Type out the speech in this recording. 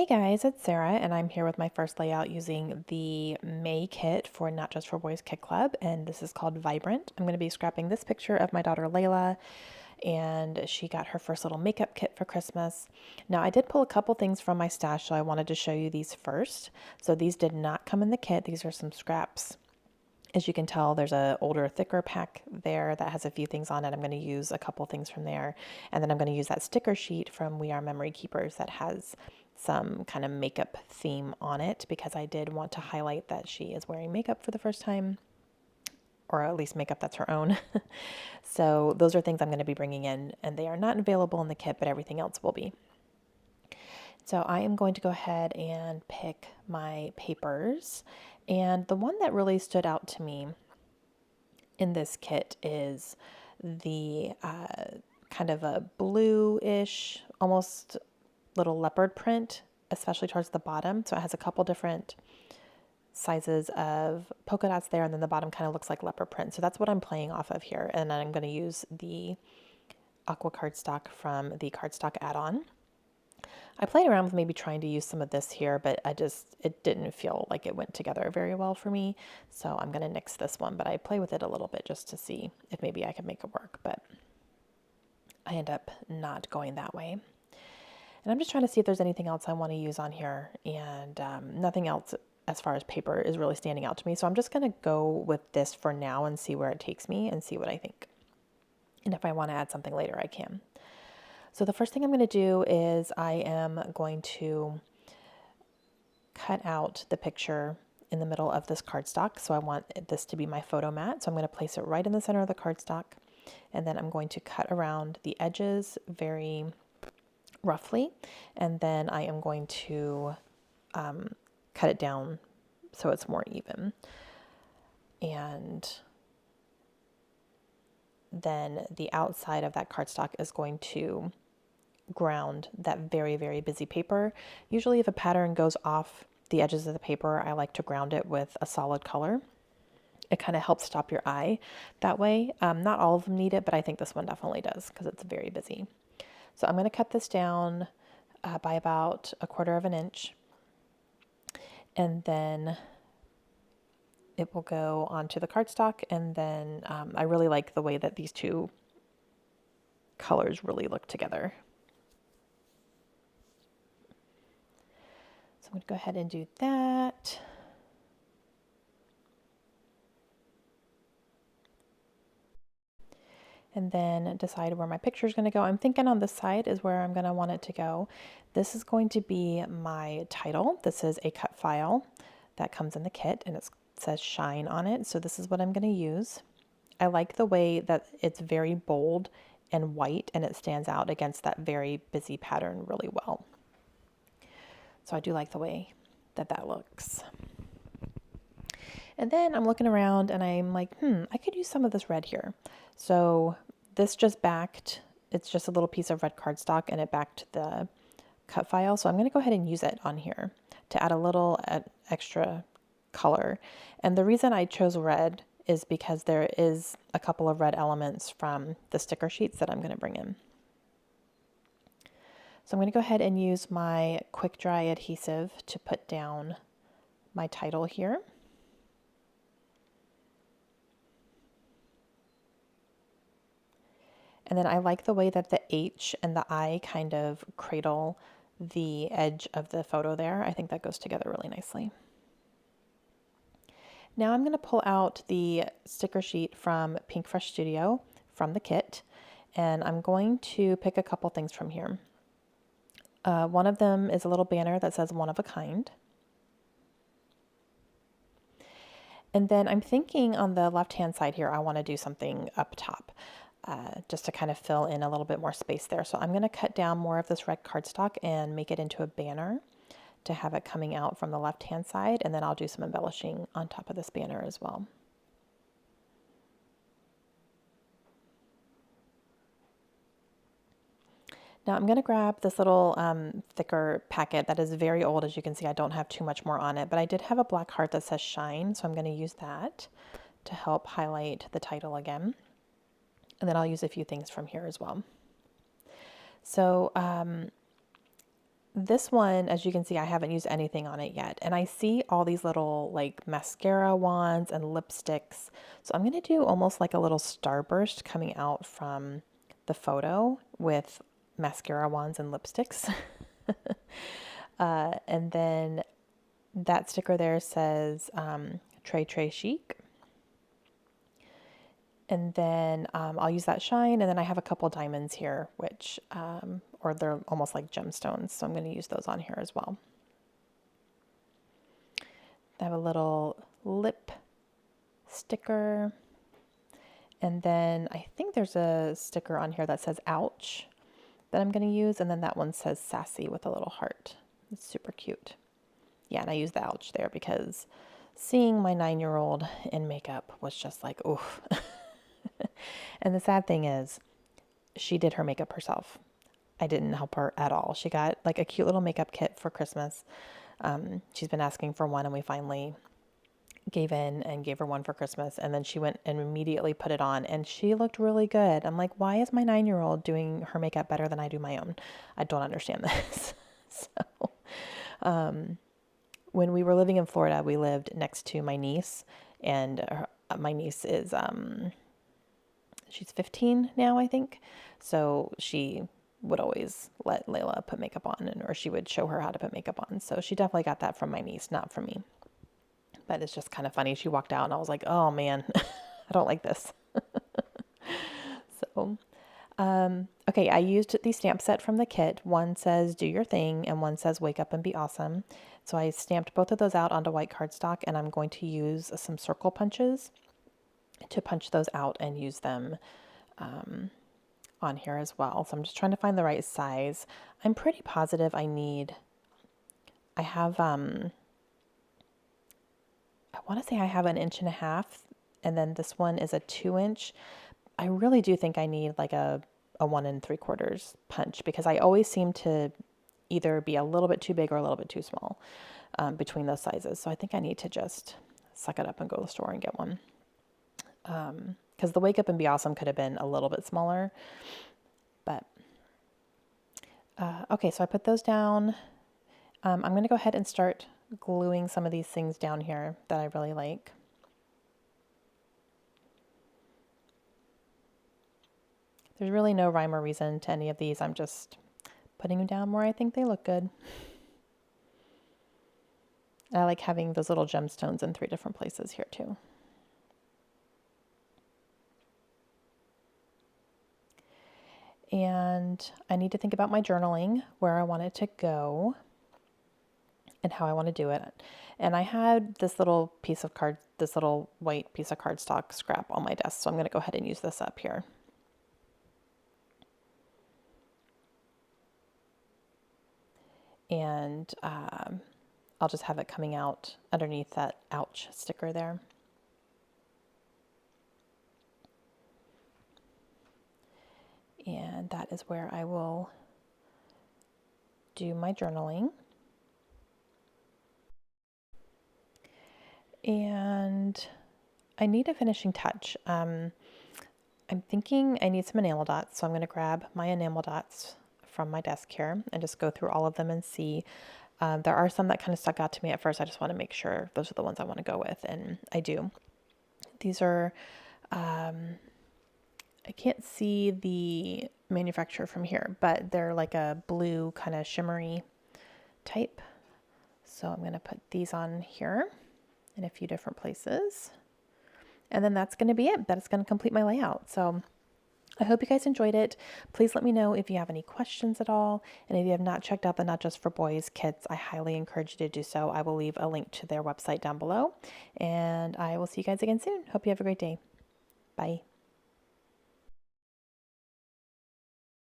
Hey guys, it's Sarah, and I'm here with my first layout using the May kit for Not Just for Boys Kit Club, and this is called Vibrant. I'm going to be scrapping this picture of my daughter Layla, and she got her first little makeup kit for Christmas. Now, I did pull a couple things from my stash, so I wanted to show you these first. So these did not come in the kit. These are some scraps. As you can tell, there's a older, thicker pack there that has a few things on it. I'm going to use a couple things from there. And then I'm going to use that sticker sheet from We Are Memory Keepers that has some kind of makeup theme on it because I did want to highlight that she is wearing makeup for the first time, or at least makeup that's her own. So those are things I'm going to be bringing in, and they are not available in the kit, but everything else will be. So I am going to go ahead and pick my papers. And the one that really stood out to me in this kit is the kind of a bluish, almost little leopard print, especially towards the bottom. So it has a couple different sizes of polka dots there, and then the bottom kind of looks like leopard print. So that's what I'm playing off of here. And then I'm going to use the aqua cardstock from the cardstock add-on. I played around with maybe trying to use some of this here, but it didn't feel like it went together very well for me. So I'm going to nix this one, but I play with it a little bit just to see if maybe I could make it work, but I end up not going that way. And I'm just trying to see if there's anything else I want to use on here, and nothing else as far as paper is really standing out to me. So I'm just going to go with this for now and see where it takes me and see what I think. And if I want to add something later, I can. So the first thing I'm going to do is I am going to cut out the picture in the middle of this cardstock. So I want this to be my photo mat. So I'm going to place it right in the center of the cardstock. And then I'm going to cut around the edges very roughly. And then I am going to cut it down so it's more even. And then the outside of that cardstock is going to ground that very, very busy paper. Usually if a pattern goes off the edges of the paper, I like to ground it with a solid color. It kind of helps stop your eye that way. Not all of them need it, but I think this one definitely does because it's very busy. So I'm going to cut this down by about 1/4 of an inch, and then it will go onto the cardstock. And then I really like the way that these two colors really look together. So I'm going to go ahead and do that. And then decide where my picture is going to go. I'm thinking on this side is where I'm going to want it to go. This is going to be my title. This is a cut file that comes in the kit, and it says Shine on it. So this is what I'm going to use. I like the way that it's very bold and white, and it stands out against that very busy pattern really well. So I do like the way that that looks. And then I'm looking around and I'm like, I could use some of this red here. So this just backed, it's just a little piece of red cardstock, and it backed the cut file. So I'm going to go ahead and use it on here to add a little extra color. And the reason I chose red is because there is a couple of red elements from the sticker sheets that I'm going to bring in. So I'm going to go ahead and use my quick dry adhesive to put down my title here. And then I like the way that the H and the I kind of cradle the edge of the photo there. I think that goes together really nicely. Now I'm going to pull out the sticker sheet from Pink Fresh Studio from the kit, and I'm going to pick a couple things from here. One of them is a little banner that says One of a Kind. And then I'm thinking on the left-hand side here, I want to do something up top. Just to kind of fill in a little bit more space there. So I'm going to cut down more of this red cardstock and make it into a banner to have it coming out from the left-hand side, and then I'll do some embellishing on top of this banner as well. Now I'm going to grab this little thicker packet that is very old. As you can see, I don't have too much more on it, but I did have a black heart that says Shine, so I'm going to use that to help highlight the title again. And then I'll use a few things from here as well. So this one, as you can see, I haven't used anything on it yet. And I see all these little like mascara wands and lipsticks. So I'm going to do almost like a little starburst coming out from the photo with mascara wands and lipsticks. And then that sticker there says Très Très Chic. And then I'll use that shine, and then I have a couple diamonds here, which, or they're almost like gemstones, so I'm going to use those on here as well. I have a little lip sticker, and then I think there's a sticker on here that says ouch that I'm going to use, and then that one says sassy with a little heart. It's super cute. Yeah, and I used the ouch there because seeing my 9-year-old in makeup was just like, oof. And the sad thing is, she did her makeup herself. I didn't help her at all. She got like a cute little makeup kit for Christmas. She's been asking for one, and we finally gave in and gave her one for Christmas. And then she went and immediately put it on, and she looked really good. I'm like, why is my 9-year-old doing her makeup better than I do my own? I don't understand this. So, when we were living in Florida, we lived next to my niece, and my niece is she's 15 now, I think. So she would always let Layla put makeup on, or she would show her how to put makeup on. So she definitely got that from my niece, not from me. But it's just kind of funny. She walked out and I was like, oh man, I don't like this. So, okay, I used the stamp set from the kit. One says do your thing and one says wake up and be awesome. So I stamped both of those out onto white cardstock, and I'm going to use some circle punches to punch those out and use them on here as well. So I'm just trying to find the right size. I'm pretty positive I have, I want to say I have an 1.5 inch, and then this one is a 2-inch. I really do think I need like a 1 3/4 punch, because I always seem to either be a little bit too big or a little bit too small between those sizes. So I think I need to just suck it up and go to the store and get one. Because the Wake Up and Be Awesome could have been a little bit smaller. But, okay, so I put those down. I'm going to go ahead and start gluing some of these things down here that I really like. There's really no rhyme or reason to any of these. I'm just putting them down where I think they look good. And I like having those little gemstones in 3 different places here too. And I need to think about my journaling, where I want it to go and how I want to do it. And I had this little piece of card, this little white piece of cardstock scrap on my desk. So I'm going to go ahead and use this up here. And I'll just have it coming out underneath that ouch sticker there. And that is where I will do my journaling. And I need a finishing touch. I'm thinking I need some enamel dots, so I'm going to grab my enamel dots from my desk here and just go through all of them and see. There are some that kind of stuck out to me at first. I just want to make sure those are the ones I want to go with, and I do. These are, I can't see the manufacturer from here, but they're like a blue kind of shimmery type. So I'm going to put these on here in a few different places. And then that's going to be it. That's going to complete my layout. So I hope you guys enjoyed it. Please let me know if you have any questions at all. And if you have not checked out the Not Just for Boys kits, I highly encourage you to do so. I will leave a link to their website down below. And I will see you guys again soon. Hope you have a great day. Bye.